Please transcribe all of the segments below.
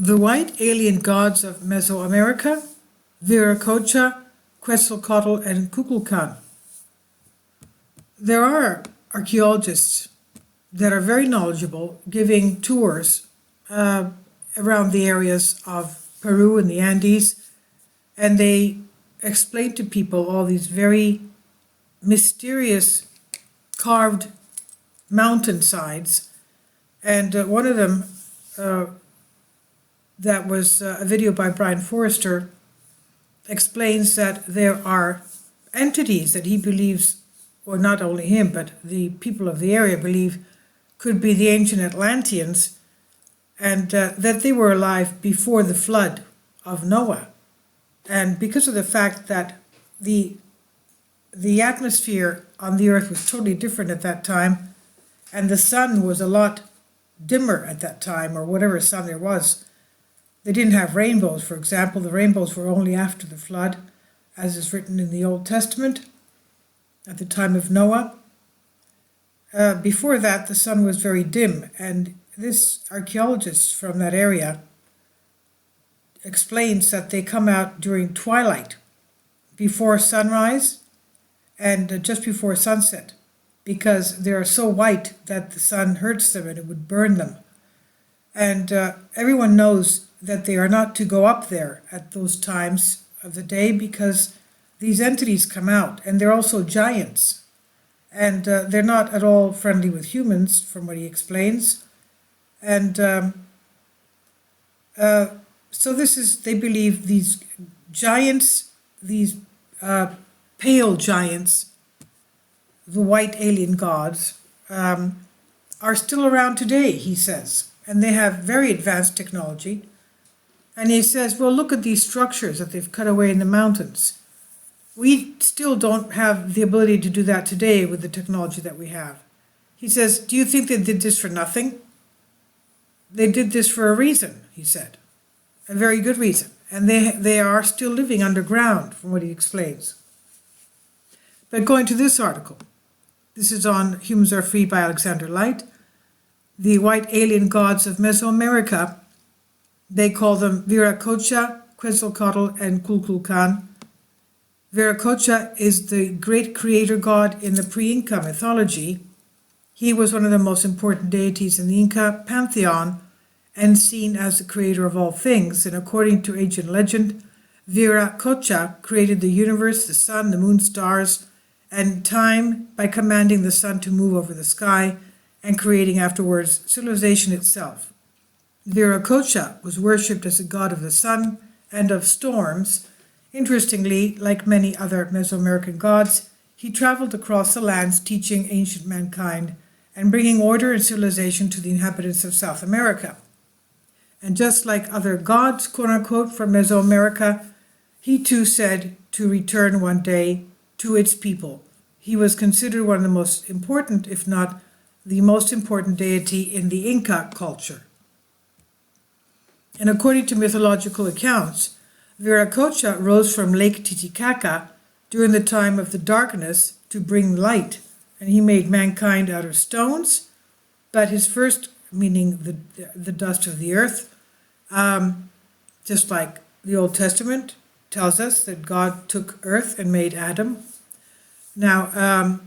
The white alien gods of Mesoamerica, Viracocha, Quetzalcoatl and Kukulkan. There are archaeologists that are very knowledgeable giving tours around the areas of Peru and the Andes, and they explain to people all these very mysterious carved mountainsides. And one of them, that was a video by Brian Forrester, explains that there are entities that he believes, or not only him, but the people of the area believe could be the ancient Atlanteans, and that they were alive before the flood of Noah. And because of the fact that the atmosphere on the earth was totally different at that time, and the sun was a lot dimmer at that time, or whatever sun there was. They didn't have rainbows, for example. The rainbows were only after the flood, as is written in the Old Testament, at the time of Noah. Before that, the sun was very dim, and this archaeologist from that area explains that they come out during twilight, before sunrise, and just before sunset, because they are so white that the sun hurts them and it would burn them. And everyone knows that they are not to go up there at those times of the day, because these entities come out, and they're also giants. And they're not at all friendly with humans, from what he explains. And so this is, they believe these giants, these pale giants, the white alien gods, are still around today, he says. And they have very advanced technology. And he says, well, look at these structures that they've cut away in the mountains. We still don't have the ability to do that today with the technology that we have. He says, do you think they did this for nothing? They did this for a reason, he said. A very good reason. And they are still living underground, from what he explains. But going to this article, this is on Humans Are Free by Alexander Light. The white alien gods of Mesoamerica, they call them Viracocha, Quetzalcoatl and Kukulkan. Viracocha is the great creator god in the pre-Inca mythology. He was one of the most important deities in the Inca pantheon and seen as the creator of all things. And according to ancient legend, Viracocha created the universe, the sun, the moon, stars, and time by commanding the sun to move over the sky and creating afterwards civilization itself. Viracocha was worshipped as a god of the sun and of storms. Interestingly, like many other Mesoamerican gods, he traveled across the lands teaching ancient mankind and bringing order and civilization to the inhabitants of South America. And just like other gods, quote-unquote, from Mesoamerica, he too said to return one day to its people. He was considered one of the most important, if not the most important deity in the Inca culture. And according to mythological accounts, Viracocha rose from Lake Titicaca during the time of the darkness to bring light, and he made mankind out of stones, but his first, meaning the dust of the earth, just like the Old Testament tells us that God took earth and made Adam. Now,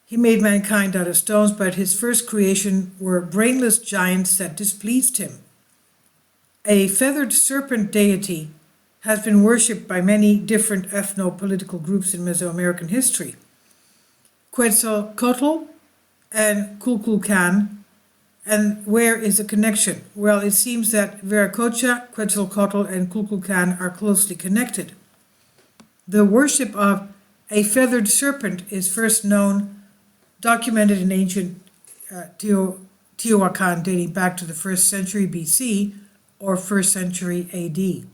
he made mankind out of stones, but his first creation were brainless giants that displeased him. A feathered serpent deity has been worshipped by many different ethno-political groups in Mesoamerican history. Quetzalcoatl and Kukulkan. And where is the connection? Well, it seems that Viracocha, Quetzalcoatl, and Kukulkan are closely connected. The worship of a feathered serpent is first documented in ancient Teotihuacan dating back to the 1st century BC or 1st century AD.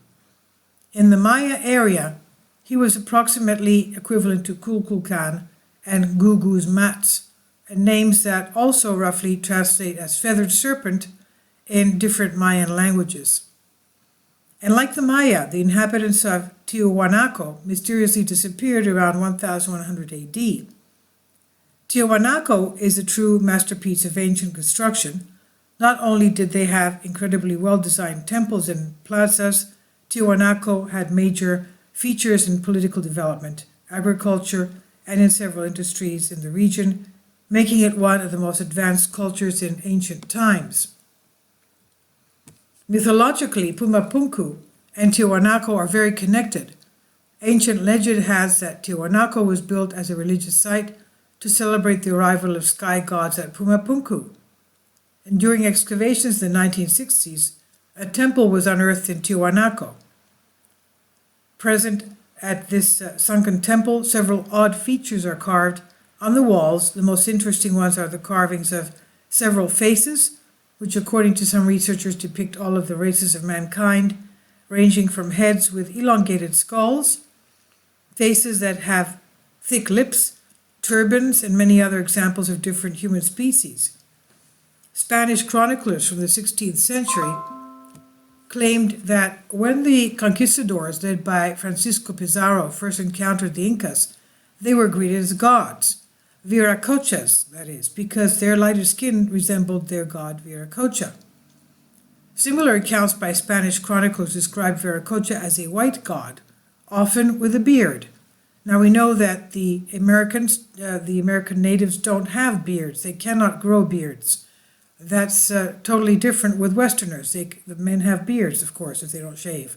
In the Maya area, he was approximately equivalent to Kukulkan and Gugu's Mats, and names that also roughly translate as feathered serpent in different Mayan languages. And like the Maya, the inhabitants of Tiwanaku mysteriously disappeared around 1100 AD. Tiwanaku is a true masterpiece of ancient construction, Not only did they have incredibly well-designed temples and plazas, Tiwanaku had major features in political development, agriculture, and in several industries in the region, making it one of the most advanced cultures in ancient times. Mythologically, Pumapunku and Tiwanaku are very connected. Ancient legend has that Tiwanaku was built as a religious site to celebrate the arrival of sky gods at Pumapunku. And during excavations in the 1960s, a temple was unearthed in Tiwanaku. Present at this sunken temple, several odd features are carved on the walls. The most interesting ones are the carvings of several faces, which according to some researchers depict all of the races of mankind, ranging from heads with elongated skulls, faces that have thick lips, turbans, and many other examples of different human species. Spanish chroniclers from the 16th century claimed that when the conquistadors led by Francisco Pizarro first encountered the Incas, they were greeted as gods, Viracochas, that is, because their lighter skin resembled their god Viracocha. Similar accounts by Spanish chroniclers describe Viracocha as a white god, often with a beard. Now we know that the American natives don't have beards. They cannot grow beards. That's totally different with Westerners. The men have beards, of course, if they don't shave.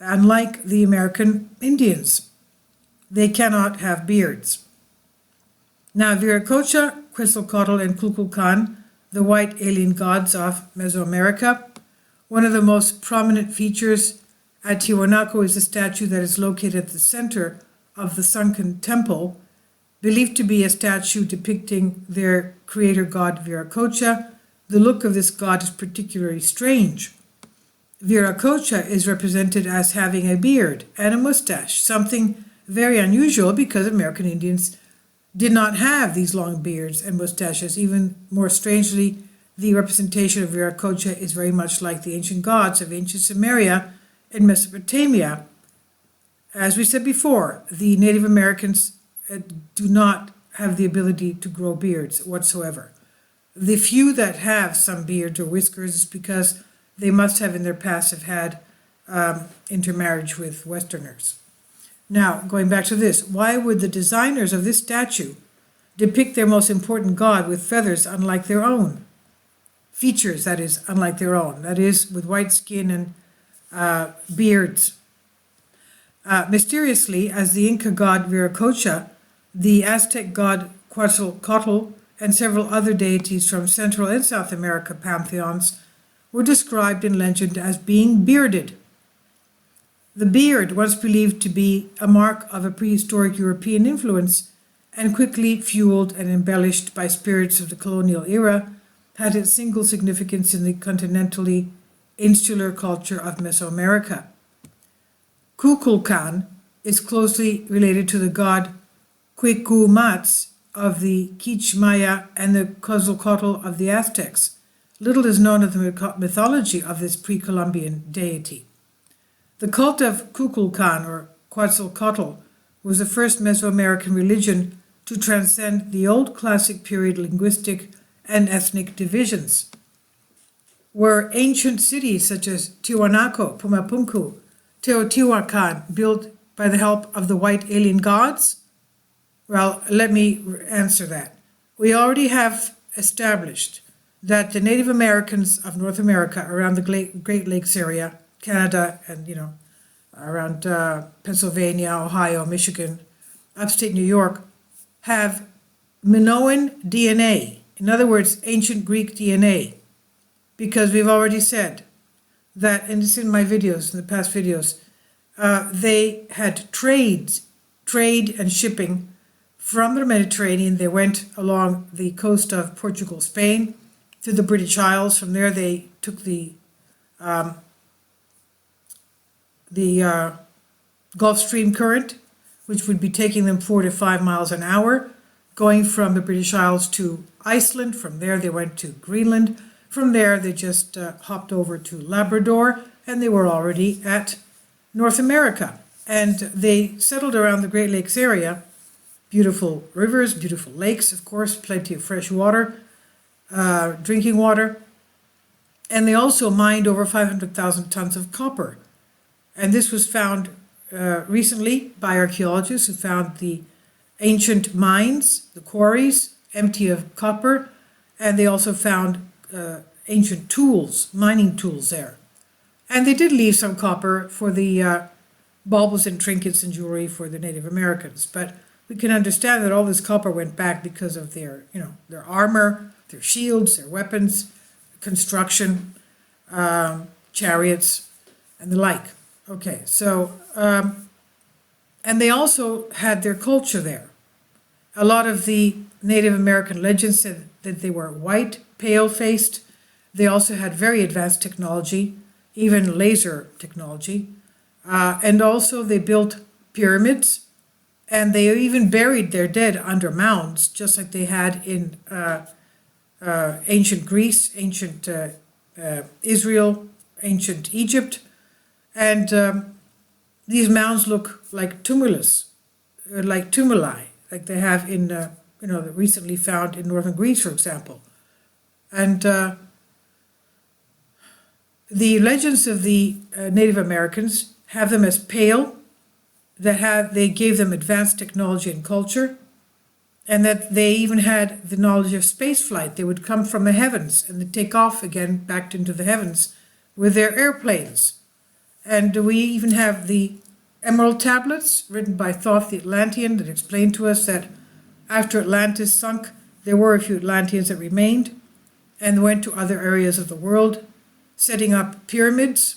Unlike the American Indians, they cannot have beards. Now, Viracocha, Quetzalcoatl, and Kukulkan, the white alien gods of Mesoamerica. One of the most prominent features at Tiwanaku is a statue that is located at the center of the sunken temple, believed to be a statue depicting their creator god Viracocha. The look of this god is particularly strange. Viracocha is represented as having a beard and a mustache, something very unusual because American Indians did not have these long beards and mustaches. Even more strangely, the representation of Viracocha is very much like the ancient gods of ancient Sumeria in Mesopotamia. As we said before, the Native Americans do not have the ability to grow beards whatsoever. The few that have some beards or whiskers is because they must have in their past have had intermarriage with Westerners. Now, going back to this, why would the designers of this statue depict their most important god with feathers unlike their own? Features, that is, unlike their own, that is, with white skin and beards. Mysteriously, as the Inca god Viracocha, the Aztec god Quetzalcoatl, and several other deities from Central and South America pantheons were described in legend as being bearded. The beard, once believed to be a mark of a prehistoric European influence and quickly fueled and embellished by spirits of the colonial era, had its single significance in the continentally insular culture of Mesoamerica. Kukulkan is closely related to the god Quetzalcoatl of the Quiche-Maya and the Quetzalcoatl of the Aztecs. Little is known of the mythology of this pre-Columbian deity. The cult of Kukulkan, or Quetzalcoatl, was the first Mesoamerican religion to transcend the old classic period linguistic and ethnic divisions. Were ancient cities such as Tiwanaku, Pumapunku, Teotihuacan built by the help of the white alien gods? Well, let me answer that. We already have established that the Native Americans of North America around the Great Lakes area, Canada, and around Pennsylvania, Ohio, Michigan, upstate New York, have Minoan DNA. In other words, ancient Greek DNA, because we've already said that, and it's in my videos, in the past videos, they had trade and shipping from the Mediterranean. They went along the coast of Portugal, Spain, to the British Isles. From there, they took the Gulf Stream current, which would be taking them 4 to 5 miles an hour, going from the British Isles to Iceland. From there, they went to Greenland. From there, they just hopped over to Labrador, and they were already at North America. And they settled around the Great Lakes area. Beautiful rivers, beautiful lakes, of course, plenty of fresh water, drinking water. And they also mined over 500,000 tons of copper. And this was found recently by archaeologists who found the ancient mines, the quarries, empty of copper, and they also found ancient tools, mining tools there. And they did leave some copper for the baubles and trinkets and jewelry for the Native Americans. But we can understand that all this copper went back because of their, their armor, their shields, their weapons, construction, chariots, and the like. Okay, so, and they also had their culture there. A lot of the Native American legends said that they were white, pale-faced. They also had very advanced technology, even laser technology. And also they built pyramids, and they even buried their dead under mounds, just like they had in ancient Greece, ancient Israel, ancient Egypt. And these mounds look like tumuli, like they have in, recently found in northern Greece, for example. And the legends of the Native Americans have them as pale, they gave them advanced technology and culture, and that they even had the knowledge of space flight. They would come from the heavens and they'd take off again back into the heavens with their airplanes. And we even have the Emerald Tablets written by Thoth the Atlantean that explain to us that after Atlantis sunk, there were a few Atlanteans that remained and went to other areas of the world, setting up pyramids.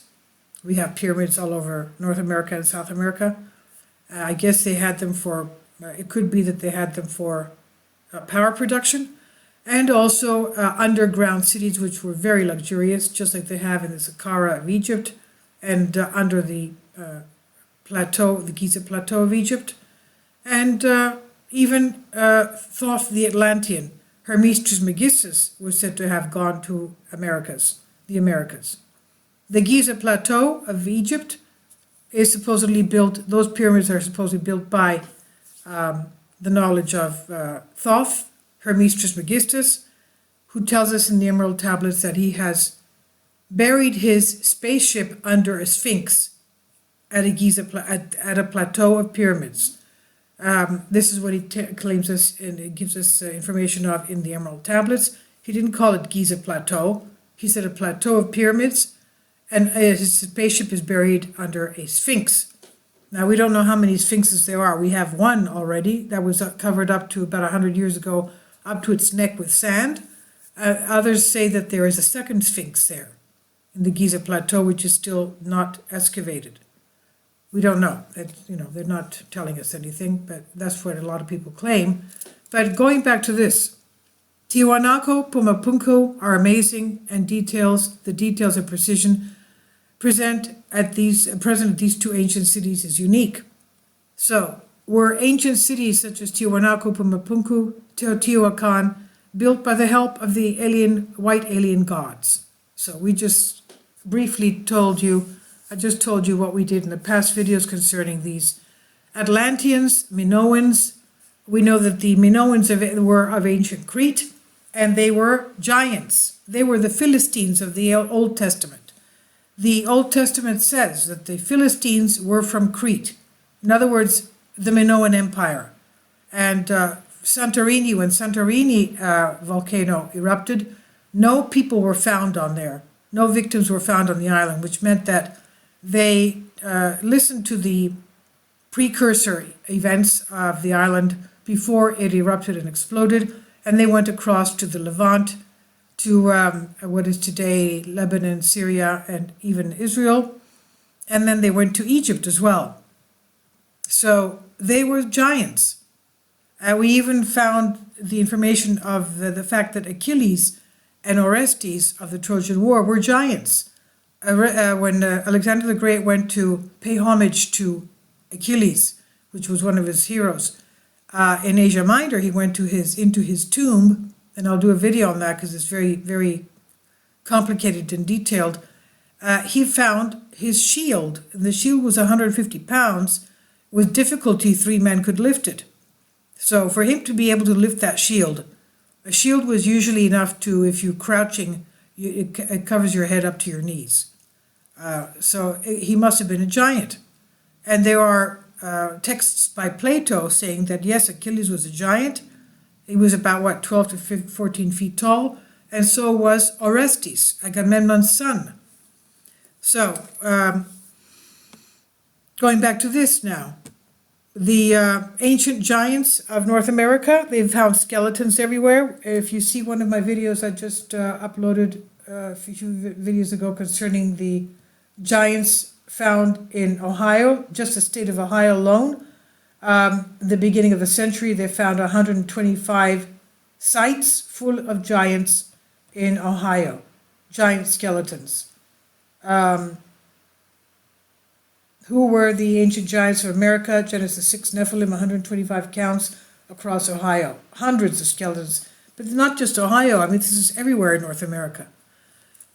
We have pyramids all over North America and South America. I guess they had them for, it could be that they had them for power production, and also underground cities which were very luxurious, just like they have in the Saqqara of Egypt and under the plateau, the Giza Plateau of Egypt. And even Thoth the Atlantean, Hermes Trismegistus, was said to have gone to the Americas. The Giza Plateau of Egypt is supposedly built, those pyramids are supposedly built by the knowledge of Thoth, Hermes Trismegistus, who tells us in the Emerald Tablets that he has buried his spaceship under a sphinx at a plateau of pyramids. This is what he claims us, and it gives us information of in the Emerald Tablets. He didn't call it Giza Plateau. He said a plateau of pyramids, and his spaceship is buried under a sphinx. Now, we don't know how many sphinxes there are. We have one already that was covered up to about 100 years ago, up to its neck with sand. Others say that there is a second sphinx there in the Giza Plateau, which is still not excavated. We don't know. They're not telling us anything, but that's what a lot of people claim. But going back to this, Tiwanaku, Pumapunku are amazing, and the details and precision present at these two ancient cities is unique. So, were ancient cities such as Tiwanaku, Pumapunku, Teotihuacan built by the help of the white alien gods? So we just briefly I just told you what we did in the past videos concerning these Atlanteans, Minoans. We know that the Minoans were of ancient Crete, and they were giants. They were the Philistines of the Old Testament. The Old Testament says that the Philistines were from Crete. In other words, the Minoan Empire. And Santorini, when Santorini volcano erupted, no people were found on there. No victims were found on the island, which meant that they listened to the precursor events of the island before it erupted and exploded, and they went across to the Levant, to what is today Lebanon, Syria, and even Israel, and then they went to Egypt as well. So they were giants. We even found the information of the fact that Achilles and Orestes of the Trojan War were giants. When Alexander the Great went to pay homage to Achilles, which was one of his heroes, in Asia Minor, he went into his tomb, and I'll do a video on that because it's very, very complicated and detailed. He found his shield, and the shield was 150 pounds. With difficulty, 3 men could lift it. So for him to be able to lift that shield, a shield was usually enough to, if you're crouching, it covers your head up to your knees. So he must have been a giant. And there are texts by Plato saying that yes, Achilles was a giant. He was about 12 to 14 feet tall, and so was Orestes, Agamemnon's son. So going back to this now, the ancient giants of North America, they've found skeletons everywhere. If you see one of my videos I just uploaded a few videos ago concerning the giants found in Ohio, just the state of Ohio alone, the beginning of the century, they found 125 sites full of giants in Ohio, giant skeletons. Who were the ancient giants of America? Genesis 6 Nephilim, 125 counts across Ohio. Hundreds of skeletons. But not just Ohio, I mean, this is everywhere in North America.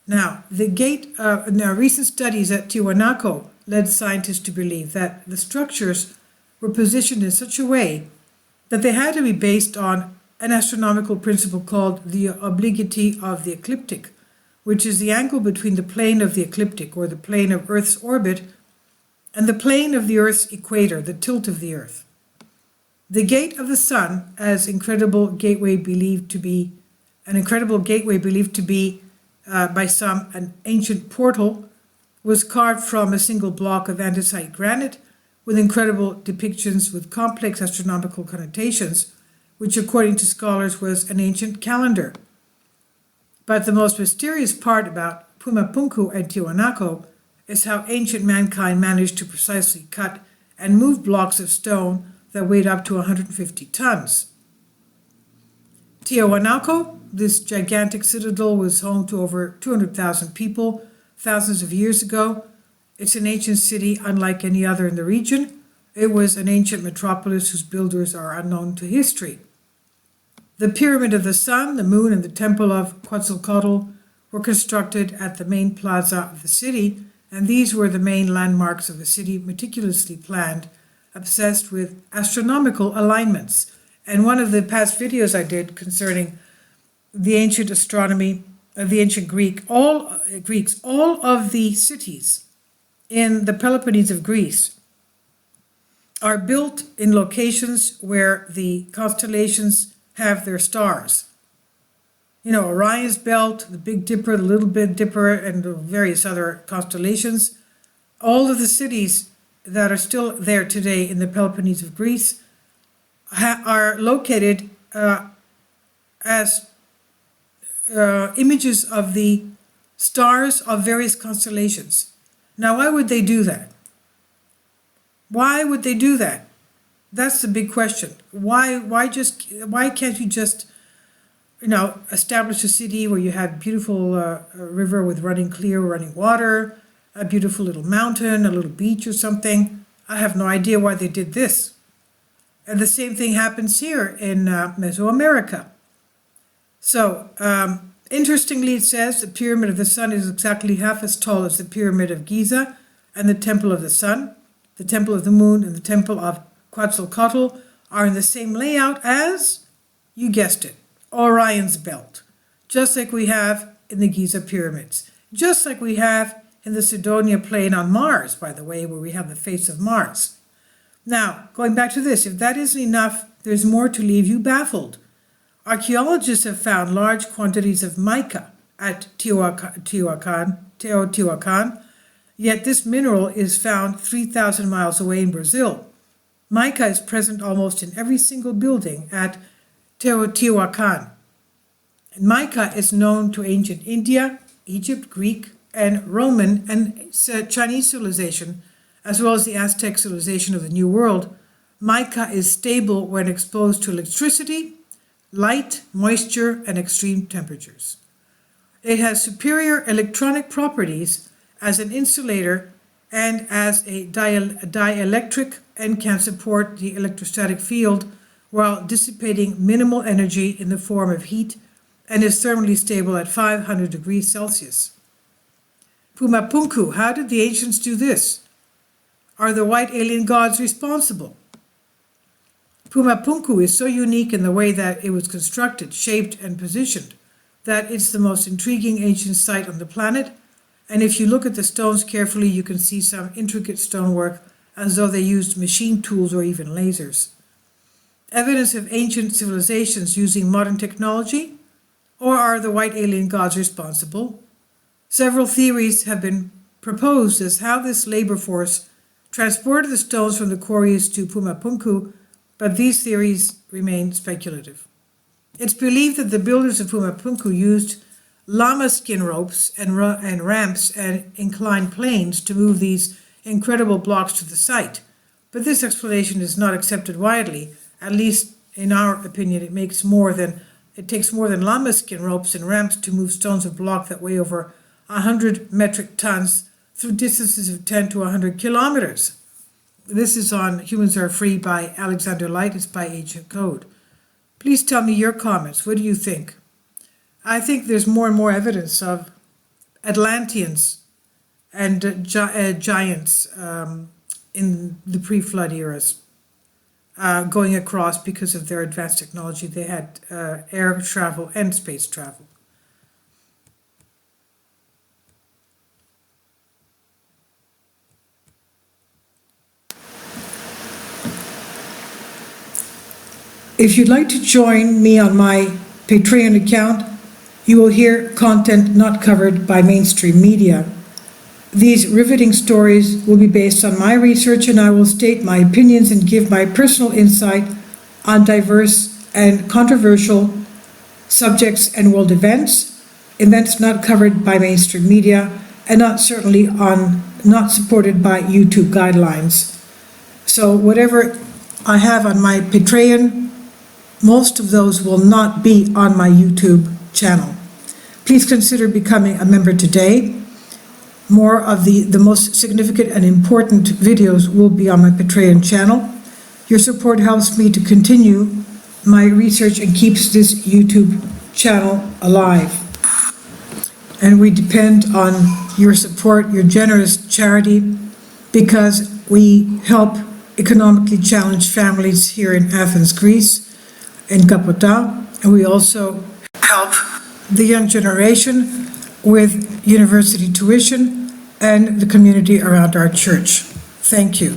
Now, recent studies at Tiwanaku led scientists to believe that the structures were positioned in such a way that they had to be based on an astronomical principle called the obliquity of the ecliptic, which is the angle between the plane of the ecliptic, or the plane of Earth's orbit, and the plane of the Earth's equator, the tilt of the Earth. The gate of the sun, as an incredible gateway believed to be by some an ancient portal, was carved from a single block of andesite granite with incredible depictions with complex astronomical connotations, which according to scholars was an ancient calendar. But the most mysterious part about Pumapunku and Tiwanaku is how ancient mankind managed to precisely cut and move blocks of stone that weighed up to 150 tons. Tiwanaku, this gigantic citadel, was home to over 200,000 people thousands of years ago. It's an ancient city unlike any other in the region. It was an ancient metropolis whose builders are unknown to history. The Pyramid of the Sun, the Moon, and the Temple of Quetzalcoatl were constructed at the main plaza of the city, and these were the main landmarks of the city, meticulously planned, obsessed with astronomical alignments. And one of the past videos I did concerning the ancient astronomy of the ancient Greeks, all of the cities in the Peloponnese of Greece are built in locations where the constellations have their stars. You know, Orion's belt, the Big Dipper, the Little Big Dipper, and the various other constellations. All of the cities that are still there today in the Peloponnese of Greece are located as images of the stars of various constellations. Now, why would they do that? Why would they do that? That's the big question. Why can't you just, establish a city where you have beautiful river with clear running water, a beautiful little mountain, a little beach or something? I have no idea why they did this. And the same thing happens here in Mesoamerica. So, interestingly, it says the Pyramid of the Sun is exactly half as tall as the Pyramid of Giza, and the Temple of the Sun, the Temple of the Moon, and the Temple of Quetzalcoatl are in the same layout as, you guessed it, Orion's belt, just like we have in the Giza pyramids, just like we have in the Cydonia plain on Mars, by the way, where we have the face of Mars. Now, going back to this, if that isn't enough, there's more to leave you baffled. Archaeologists have found large quantities of mica at Teotihuacan, yet this mineral is found 3,000 miles away in Brazil. Mica is present almost in every single building at Teotihuacan. And mica is known to ancient India, Egypt, Greek, and Roman and Chinese civilization, as well as the Aztec civilization of the New World. Mica is stable when exposed to electricity, light, moisture, and extreme temperatures. It has superior electronic properties as an insulator and as a dielectric, and can support the electrostatic field while dissipating minimal energy in the form of heat, and is thermally stable at 500 degrees Celsius. Pumapunku, how did the ancients do this? Are the white alien gods responsible? Pumapunku is so unique in the way that it was constructed, shaped, and positioned. that it's the most intriguing ancient site on the planet, and if you look at the stones carefully, you can see some intricate stonework as though they used machine tools or even lasers. Evidence of ancient civilizations using modern technology, or are the white alien gods responsible? Several theories have been proposed as how this labor force transported the stones from the quarries to Pumapunku, but these theories remain speculative. It's believed that the builders of Pumapunku used llama skin ropes and ramps and inclined planes to move these incredible blocks to the site, but this explanation is not accepted widely. At least in our opinion, it takes more than llama skin ropes and ramps to move stones of block that weigh over 100 metric tons through distances of 10 to 100 kilometers. This is on Humans Are Free by Alexander Light. It's by Ancient Code. Please tell me your comments. What do you think? I think there's more and more evidence of Atlanteans and giants in the pre-flood eras going across because of their advanced technology. They had air travel and space travel. If you'd like to join me on my Patreon account, you will hear content not covered by mainstream media. These riveting stories will be based on my research, and I will state my opinions and give my personal insight on diverse and controversial subjects and world events not covered by mainstream media, and not supported by YouTube guidelines. So whatever I have on my Patreon, most of those will not be on my YouTube channel. Please consider becoming a member today. More of the most significant and important videos will be on my Patreon channel. Your support helps me to continue my research and keeps this YouTube channel alive. And we depend on your support, your generous charity, because we help economically challenged families here in Athens, Greece, in Kapota, and we also help the young generation with university tuition and the community around our church. Thank you.